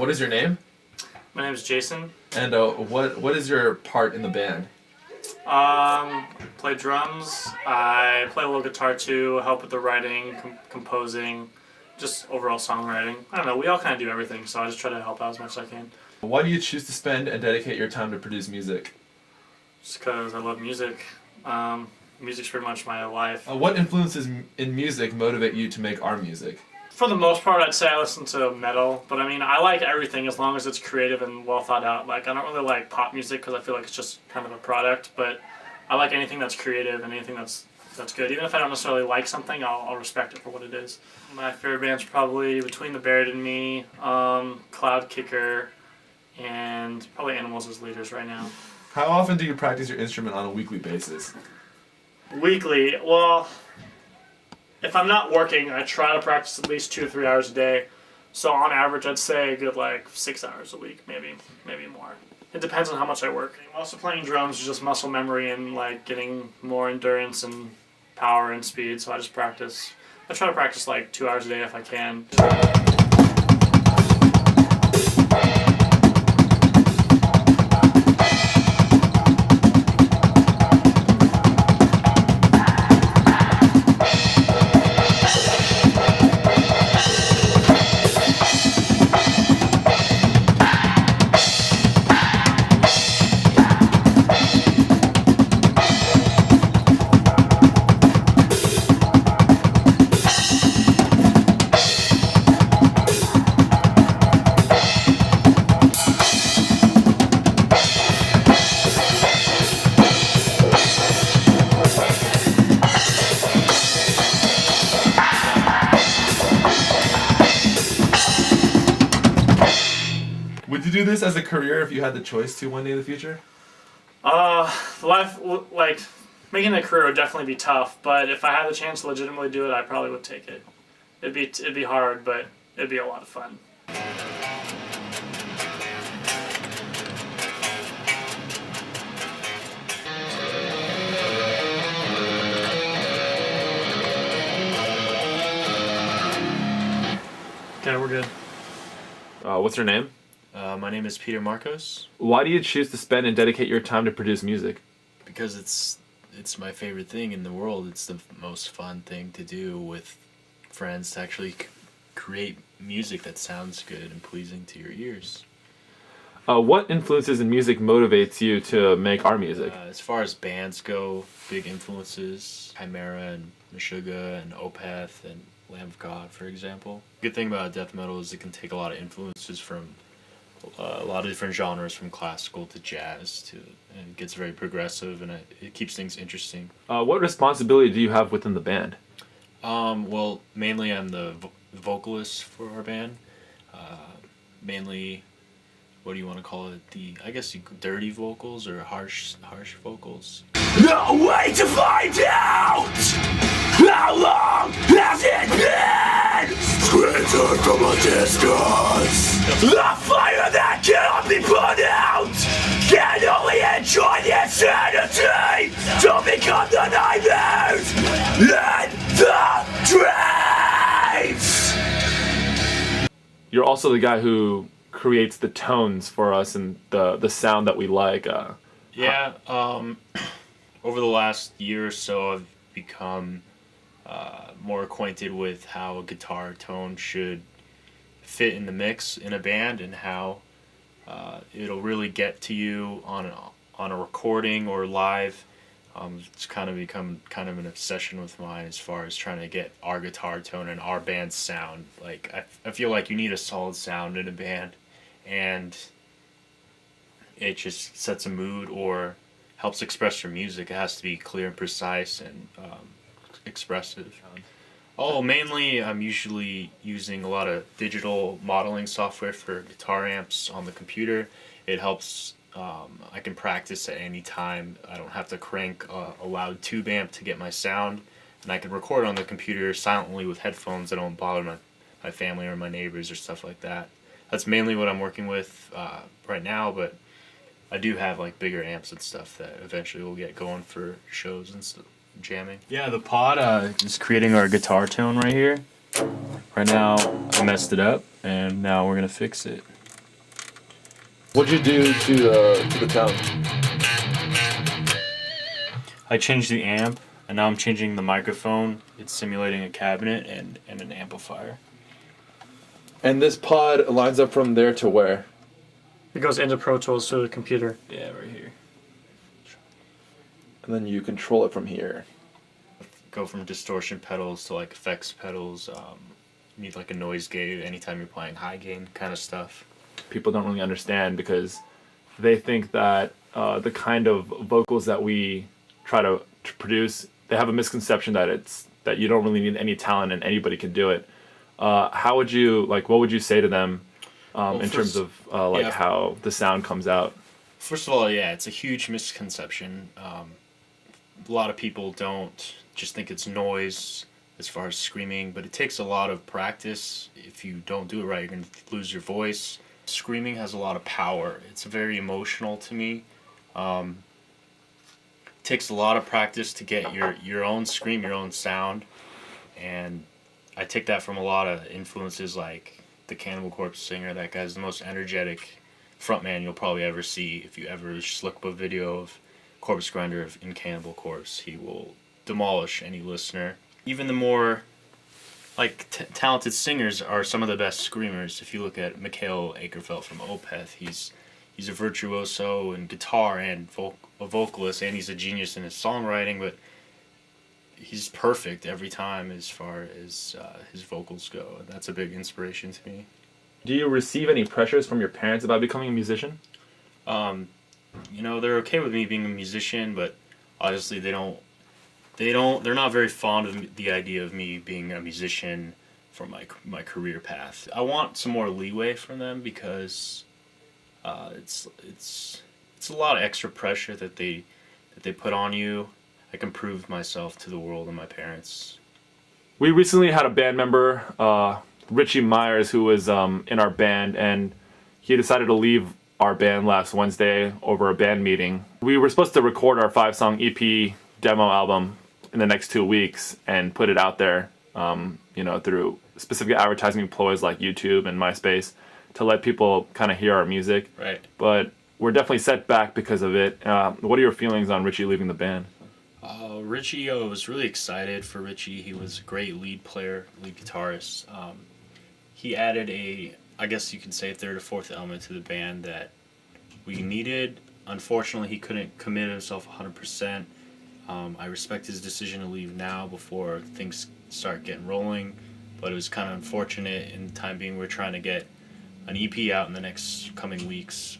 What is your name? My name is Jason. And what is your part in the band? Play drums. I play a little guitar too. Help with the writing, composing, just overall songwriting. I don't know. We all kind of do everything, so I just try to help out as much as I can. Why do you choose to spend and dedicate your time to produce music? Just because I love music. Music's pretty much my life. What influences in music motivate you to make our music? For the most part, I'd say I listen to metal, but I mean, I like everything as long as it's creative and well thought out. Like, I don't really like pop music because I feel like it's just kind of a product, but I like anything that's creative and anything that's good. Even if I don't necessarily like something, I'll respect it for what it is. My favorite band's probably Between the Buried and Me, Cloud Kicker, and probably Animals as leaders right now. How often do you practice your instrument on a weekly basis? Weekly? Well, if I'm not working, I try to practice at least 2 to 3 hours a day. So on average, I'd say a good 6 hours a week, maybe more. It depends on how much I work. Also playing drums is just muscle memory and getting more endurance and power and speed. So I just practice. I try to practice 2 hours a day if I can. Would you do this as a career if you had the choice to one day in the future? Making a career would definitely be tough, but if I had the chance to legitimately do it, I probably would take it. It'd be hard, but it'd be a lot of fun. Okay, we're good. What's your name? My name is Peter Marcos. Why do you choose to spend and dedicate your time to produce music? Because it's my favorite thing in the world. It's the most fun thing to do with friends, to actually create music that sounds good and pleasing to your ears. What influences in music motivates you to make our music? As far as bands go, big influences, Chimera and Meshuggah and Opeth and Lamb of God, for example. Good thing about death metal is it can take a lot of influences from a lot of different genres, from classical to jazz, and it gets very progressive, and it keeps things interesting. What responsibility do you have within the band? Well, mainly I'm the vocalist for our band. Mainly, what do you want to call it? I guess dirty vocals or harsh vocals. No way to find out! How long has it been? Screamed from a distance. A fire that cannot be put out. Can only enjoy the insanity to become the nightmares and the dreams. You're also the guy who creates the tones for us and the sound that we like. Yeah. Over the last year or so, I've become more acquainted with how a guitar tone should fit in the mix in a band, and how it'll really get to you on a recording or live. It's kind of become kind of an obsession with mine as far as trying to get our guitar tone and our band's sound. I feel like you need a solid sound in a band, and it just sets a mood or helps express your music. It has to be clear and precise and expressive. Mainly I'm usually using a lot of digital modeling software for guitar amps on the computer. It helps, I can practice at any time. I don't have to crank a loud tube amp to get my sound, and I can record on the computer silently with headphones that don't bother my family or my neighbors or stuff like that. That's mainly what I'm working with right now, but I do have bigger amps and stuff that eventually will get going for shows and stuff, jamming. Yeah, the pod is creating our guitar tone right here. Right now I messed it up, and now we're gonna fix it. What'd you do to the tone? I changed the amp, and now I'm changing the microphone. It's simulating a cabinet and an amplifier. And this pod lines up from there to where? It goes into Pro Tools to the computer. Yeah, right here. And then you control it from here. Go from distortion pedals to like effects pedals. You need like a noise gate anytime you're playing high gain kind of stuff. People don't really understand because they think that the kind of vocals that we try to produce, they have a misconception that you don't really need any talent and anybody can do it. How would you what would you say to them in terms of how the sound comes out? First of all, yeah, it's a huge misconception. A lot of people don't just think it's noise as far as screaming, but it takes a lot of practice. If you don't do it right, you're going to lose your voice. Screaming has a lot of power. It's very emotional to me. It takes a lot of practice to get your own scream, your own sound, and I take that from a lot of influences like the Cannibal Corpse singer. That guy's the most energetic frontman you'll probably ever see. If you ever just look up a video of Corpse Grinder in Cannibal Corpse, he will demolish any listener. Even the more talented singers are some of the best screamers. If you look at Mikhail Akerfeld from Opeth, he's a virtuoso in guitar and a vocalist, and he's a genius in his songwriting, but he's perfect every time as far as his vocals go. And that's a big inspiration to me. Do you receive any pressures from your parents about becoming a musician? They're okay with me being a musician, but obviously they're not very fond of the idea of me being a musician for my career path. I want some more leeway from them because it's a lot of extra pressure that they put on you. I can prove myself to the world and my parents. We recently had a band member, Richie Myers, who was in our band, and he decided to leave our band last Wednesday over a band meeting. We were supposed to record our 5-song EP demo album in the next 2 weeks and put it out there, through specific advertising ploys like YouTube and MySpace to let people kind of hear our music. Right. But we're definitely set back because of it. What are your feelings on Richie leaving the band? Richie, I was really excited for Richie. He was a great lead guitarist. He added I guess you could say, a third or fourth element to the band that we needed. Unfortunately, he couldn't commit himself 100%. I respect his decision to leave now before things start getting rolling, but it was kind of unfortunate in the time being. We're trying to get an EP out in the next coming weeks,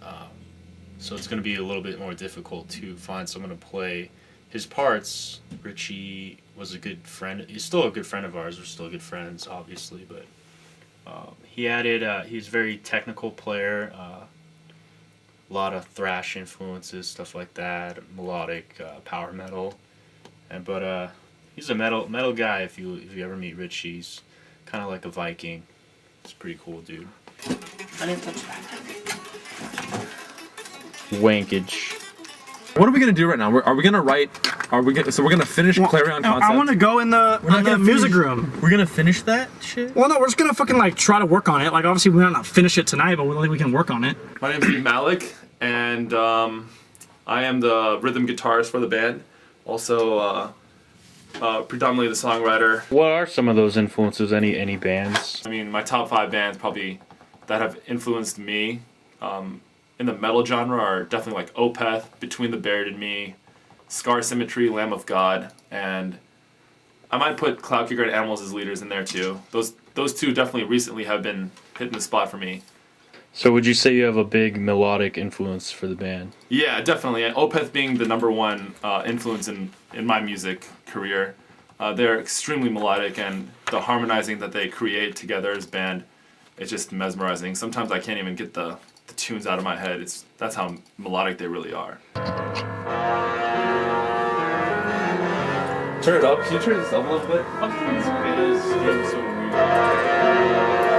so it's going to be a little bit more difficult to find someone to play his parts. Richie was a good friend. He's still a good friend of ours. We're still good friends, obviously, but he added, he's a very technical player, a lot of thrash influences, stuff like that, melodic, power metal, but he's a metal guy. If you ever meet Richie, he's kind of like a Viking. He's a pretty cool dude. I didn't touch that. Wankage. What are we gonna do right now? Are we gonna write? So we're gonna finish Clarion concept. I want to go in the music room. We're gonna finish that shit? Well, no, we're just gonna fucking try to work on it. Obviously, we might not finish it tonight, but we can work on it. My name's Steve Malik, and I am the rhythm guitarist for the band. Also, predominantly the songwriter. What are some of those influences? Any bands? I mean, my top 5 bands probably that have influenced me in the metal genre are definitely like Opeth, Between the Buried and Me, Scar Symmetry, Lamb of God, and I might put Cloud Kicker and Animals as leaders in there too. Those two definitely recently have been hitting the spot for me. So would you say you have a big melodic influence for the band? Yeah, definitely. And Opeth being the number one influence in my music career. They're extremely melodic, and the harmonizing that they create together as band, it's just mesmerizing. Sometimes I can't even get the tunes out of my head. That's how melodic they really are. Turn it up. Can you turn this up a little bit? Fucking this bass getting so weird.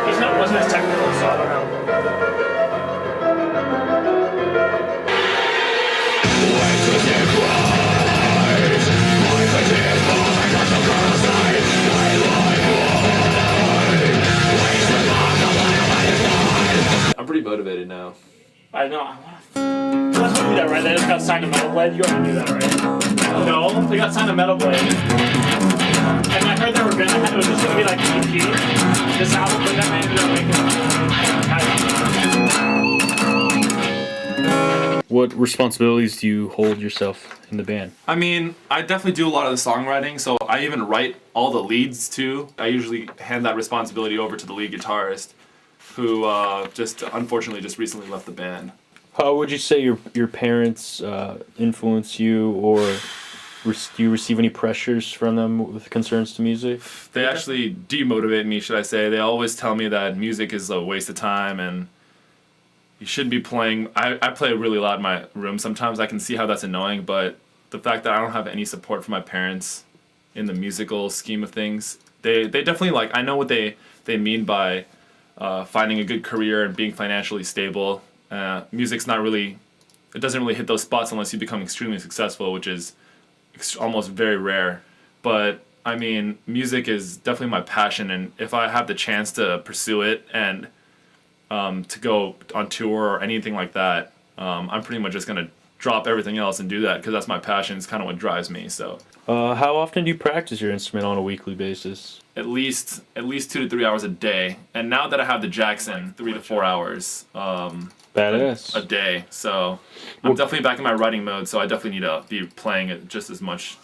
He wasn't as technical, so I don't know. I'm pretty motivated now. I I know. You guys knew that, right? They just got signed to Metal Blade. You already knew that, right? No, they got signed to Metal Blade. And I heard they were gonna have, it was just gonna be like an EP, this album, but then they ended up making What responsibilities do you hold yourself in the band? I mean, I definitely do a lot of the songwriting, so I even write all the leads too. I usually hand that responsibility over to the lead guitarist, who just unfortunately just recently left the band. How would you say your parents influence you, or do you receive any pressures from them with concerns to music? They actually demotivate me, should I say. They always tell me that music is a waste of time and you shouldn't be playing. I play really loud in my room sometimes. I can see how that's annoying, but the fact that I don't have any support from my parents in the musical scheme of things, they definitely, like, I know what they mean by finding a good career and being financially stable. Music's not really, it doesn't really hit those spots unless you become extremely successful, which is almost very rare. But I mean, music is definitely my passion, and if I have the chance to pursue it and to go on tour or anything like that, I'm pretty much just gonna drop everything else and do that because that's my passion. It's kind of what drives me. So how often do you practice your instrument on a weekly basis? at least 2 to 3 hours a day, and now that I have the Jackson, 3 to 4 hours Badass. a day. So I'm definitely back in my writing mode, so I definitely need to be playing it just as much.